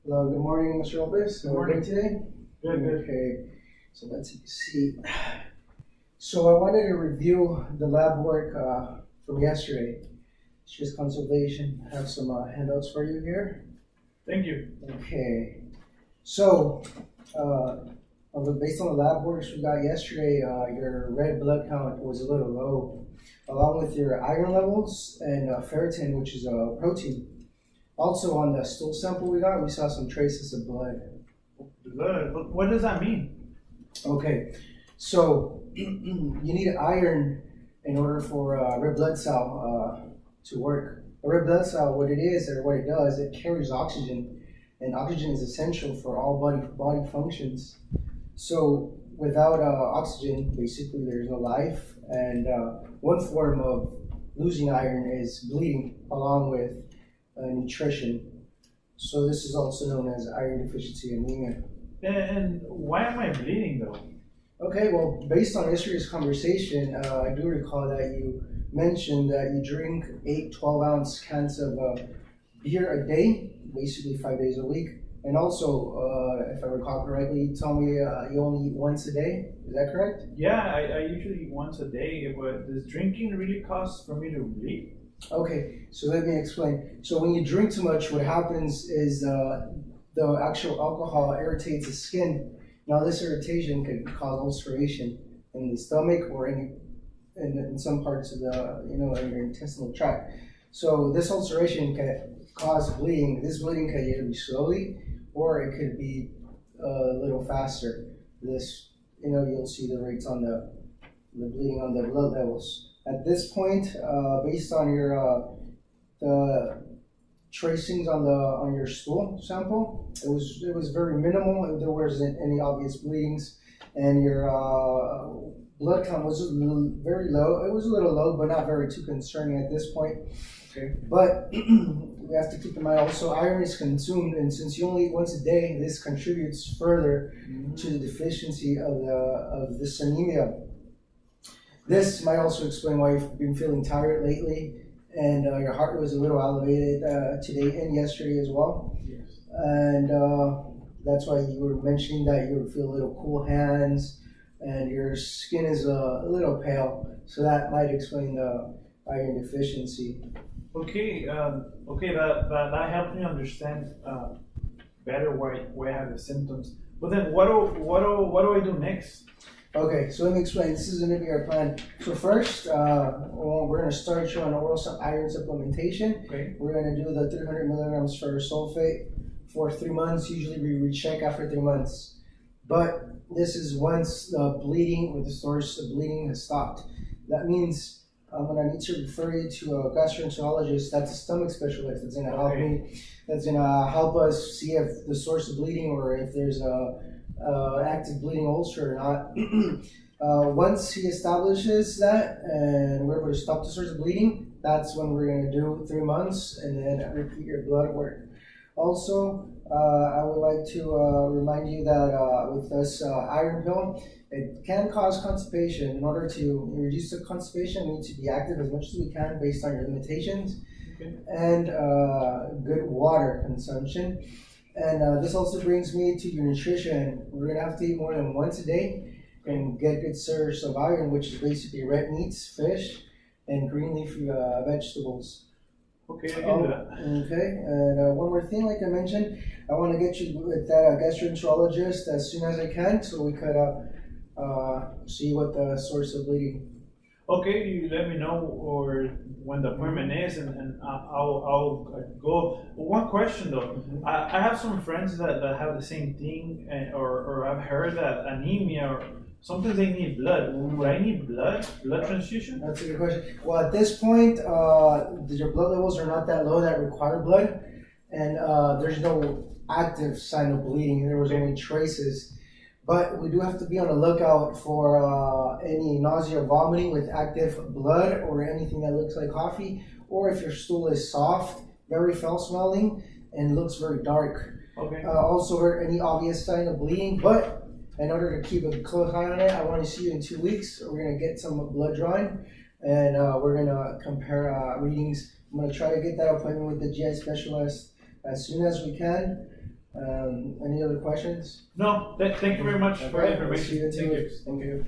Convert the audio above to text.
Hello, good morning, Mr. Lopez. Good morning. Today? Good, good. Okay, so let's see. So I wanted to review the lab work from yesterday. It's just consultation. I have some handouts for you here. Thank you. Okay, so based on the lab works we got yesterday, your red blood count was a little low, along with your iron levels and ferritin, which is a protein. Also, on the stool sample we saw some traces of blood. Blood. What does that mean? Okay, so you need iron in order for a red blood cell to work. A red blood cell, what it is or what it does, it carries oxygen, and oxygen is essential for all body functions. So without oxygen, basically there's no life, and one form of losing iron is bleeding, along with nutrition. So this is also known as iron deficiency anemia. And why am I bleeding though? Okay, well, based on yesterday's conversation, I do recall that you mentioned that you drink 8 12-ounce cans of beer a day, basically 5 days a week. And also, if I recall correctly, you told me you only eat once a day. Is that correct? Yeah, I usually eat once a day, but does drinking really cause for me to bleed? Okay, so let me explain. So when you drink too much, what happens is the actual alcohol irritates the skin. Now this irritation could cause ulceration in the stomach or in some parts of the in your intestinal tract. So this ulceration can cause bleeding. This bleeding can either be slowly or it could be a little faster. This you'll see the rates on the bleeding on the blood levels. At this point, based on your the tracings on your stool sample, it was very minimal. There wasn't any obvious bleedings, and your blood count was very low. It was a little low, but not very too concerning at this point. Okay. But we have to keep in mind also iron is consumed, and since you only eat once a day, this contributes further to the deficiency of this anemia. This might also explain why you've been feeling tired lately, and your heart was a little elevated today and yesterday as well. Yes. And that's why you were mentioning that you would feel a little cool hands, and your skin is a little pale. So that might explain the iron deficiency. Okay. Okay. That helped me understand better why I have the symptoms. But then, what do I do next? Okay, so let me explain. This is going to be our plan. So first, we're going to start you on oral iron supplementation. Okay. We're going to do the 300 milligrams for sulfate for 3 months. Usually we recheck after 3 months. But this is once the bleeding or the source of bleeding has stopped. That means I'm going to need to refer you to a gastroenterologist. That's a stomach specialist that's going to help me. That's going to help us see if the source of bleeding or if there's a active bleeding ulcer or not. Once he establishes that and we're able to stop the source of bleeding, that's when we're going to do 3 months and then repeat your blood work. Also, I would like to remind you that with this iron pill, it can cause constipation. In order to reduce the constipation, we need to be active as much as we can based on your limitations. Okay. And good water consumption. And this also brings me to your nutrition. We're going to have to eat more than once a day and get good source of iron, which is basically red meats, fish, and green leafy vegetables. Okay, I can do that. Okay, and one more thing, like I mentioned, I want to get you with that gastroenterologist as soon as I can so we could see what the source of bleeding. Okay, you let me know or when the appointment is, and I'll go. One question though, I have some friends that have the same thing, or I've heard that anemia, or sometimes they need blood. Would I need blood transfusion? That's a good question. Well, at this point, your blood levels are not that low that require blood, and there's no active sign of bleeding. There was only traces. But we do have to be on the lookout for any nausea or vomiting with active blood or anything that looks like coffee, or if your stool is soft, very foul smelling, and looks very dark. Okay. Also, any obvious sign of bleeding. But in order to keep a close eye on it, I want to see you in 2 weeks. We're going to get some blood drawing, and we're going to compare readings. I'm going to try to get that appointment with the GI specialist as soon as we can. Any other questions? No, thank you very much for the Okay, we'll information. see you in 2 Thank you. weeks. Thank you.